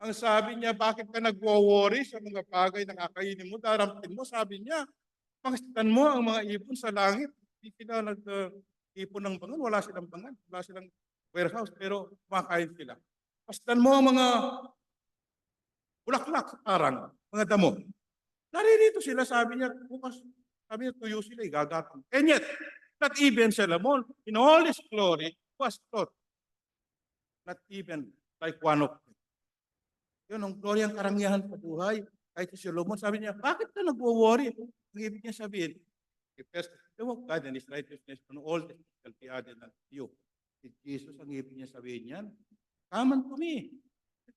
Ang sabi niya, bakit ka nagwo-worry sa mga bagay na kakainin mo, daramtin mo? Sabi niya, pangistan mo ang mga ibon sa langit. Hindi sila nag-ipon ng bangon, wala silang bangon, wala silang warehouse, pero kumakain sila. pasdan mo ang mga bulaklak sa parang, mga damo. Naririto sila, sabi niya, bukas, sabi niya, tuyo sila, igagatong. And yet, not even Solomon, in all his glory, was taught, not even like one of them. Yun, ang glory, ang karangyaan sa buhay. Kahit si Solomon, sabi niya, bakit ka nag-worry? Ang ibig niya sabihin, if first the of God and His righteousness, and all this shall be added unto you. Si Jesus, ang ibig niya sabihin yan, come unto me.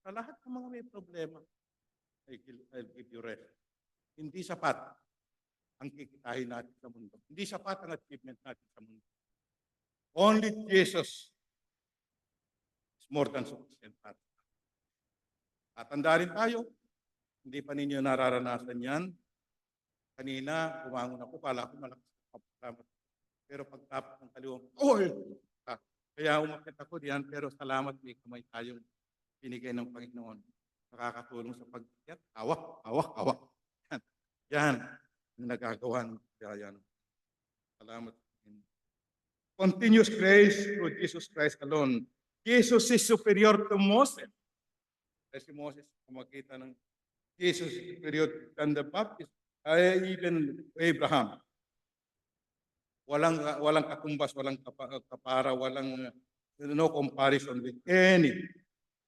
Sa lahat ng mga may problema, I'll give you rest. Hindi sapat ang kikitahin natin sa mundo. Hindi sapat ang achievement natin sa mundo. Only Jesus is more than sufficient. Tatanda rin tayo, hindi pa ninyo nararanasan yan. Kanina, bumangon ako, kala ko malakas ang kapasalamat. Pero pagtapos ng kaliwang, kaya umakit ako diyan, pero salamat, may kamay tayong binigay ng Panginoon. Nakakatulong sa pagkakit, hawak. Yan ang nagagawa ng yan. Salamat. Continuous grace through Jesus Christ alone. Jesus is superior to Moses. Kasi Moses, kumakita ng Jesus is superior than the Baptist, even Abraham. Walang katumbas, walang kapara, walang no comparison with any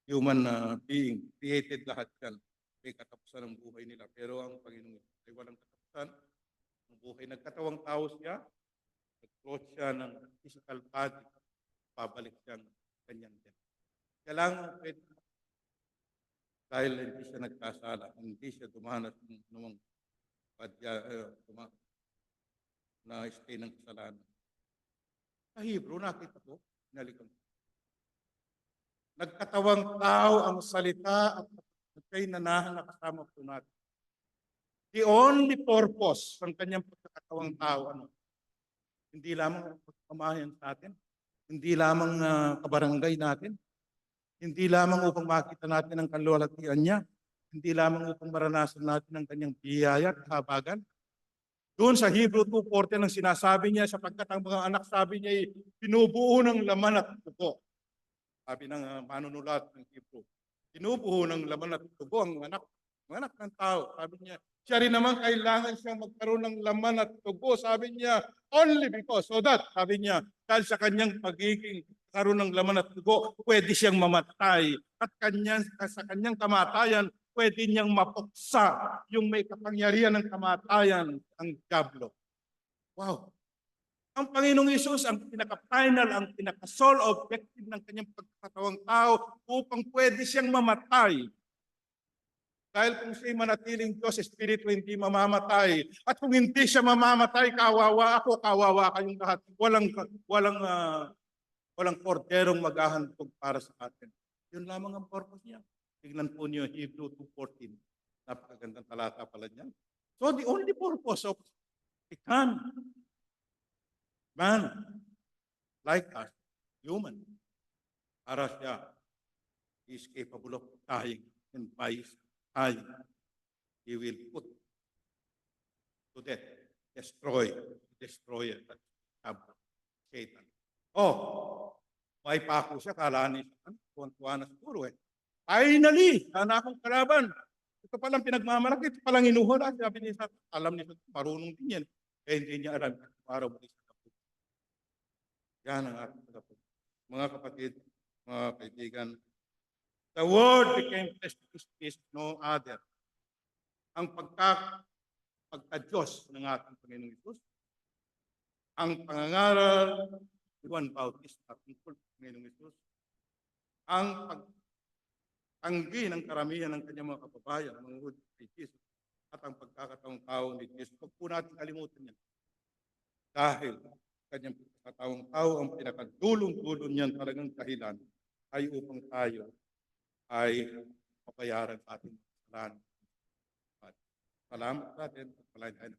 human being. Created lahat yan. May katapusan ng buhay nila. Pero ang Panginoon ay walang katapusan. Ang buhay, nagkatawang tao siya, nag-clothe siya ng physical body, pabalik siyang kanyang din. Kailangan pwede, dahil hindi siya nagkasala, hindi siya dumanas ng anumang na stay ng kasalanan. Sa Hebrew, nakita ko, nalikan ko. Nagkatawang tao ang salita at kay nanahan na kasama po natin. The only purpose ng kanyang pagkakatawang tao, hindi lamang pagmamahayan sa atin, hindi lamang kabarangay natin, hindi lamang upang makita natin ang kaluwalhatian niya, hindi lamang upang maranasan natin ang kanyang biyaya at kahabagan. Doon sa Hebrew 2:40 ang sinasabi niya, sapagkat ang mga anak, sabi niya, binubuo ng laman at dugo. Sabi ng manunulat ng Hebrew, binubuo ng laman at dugo ang anak ng tao. Sabi niya, siya rin naman kailangan siyang magkaroon ng laman at dugo. Sabi niya, only because, so that, sabi niya, dahil sa kanyang pagiging karoon ng laman at dugo, pwede siyang mamatay. At sa kanyang kamatayan, pwede niyang mapuksa yung may kapangyarihan ng kamatayan, ang diablo. Wow! Ang Panginoong Hesus, ang pinaka-final, ang pinaka-sole objective ng kanyang pagkakatawang tao upang pwede siyang mamatay. Dahil kung siya'y manatiling Diyos, Espiritu, hindi mamamatay. At kung hindi siya mamamatay, kawawa ako, kawawa kayong lahat. Walang korderong maghahandog para sa atin. Yun lamang ang purpose niya. Tignan po niyo, Hebrew 2:14. Napakagandang talata pala niya. So the only purpose of man, like us, human, para siya is capable of dying, and by his dying, he will put to death, destroy Satan. May pako siya, kalaan niya, tuwan-tuwa na siguro eh. Finally, sana akong kalaban. Ito palang pinagmamalaki, ito palang inuhula. Sabi niya, alam niya, marunong din yan. Kaya hindi niya alam, para mo isa. Yan ang ating kapatid. Mga kapatid, mga kaibigan, the word became flesh to speak no other. Ang pagka-Diyos ng ating Panginoong Hesus, ang pangangaral ni Juan Bautista tungkol sa Panginoong Hesus, ang pagtanggi ng karamihan ng kanyang mga kababayan, ang mga Hudyo kay Jesus, at ang pagkakataong tao ni Jesus. Huwag po natin kalimutan yan. Dahil kanyang pagkakataong tao, ang pinakadulong-dulong niyan talagang dahilan ay upang tayo ay mapayaran sa ating kasalanan. Salamat sa atin at palayain.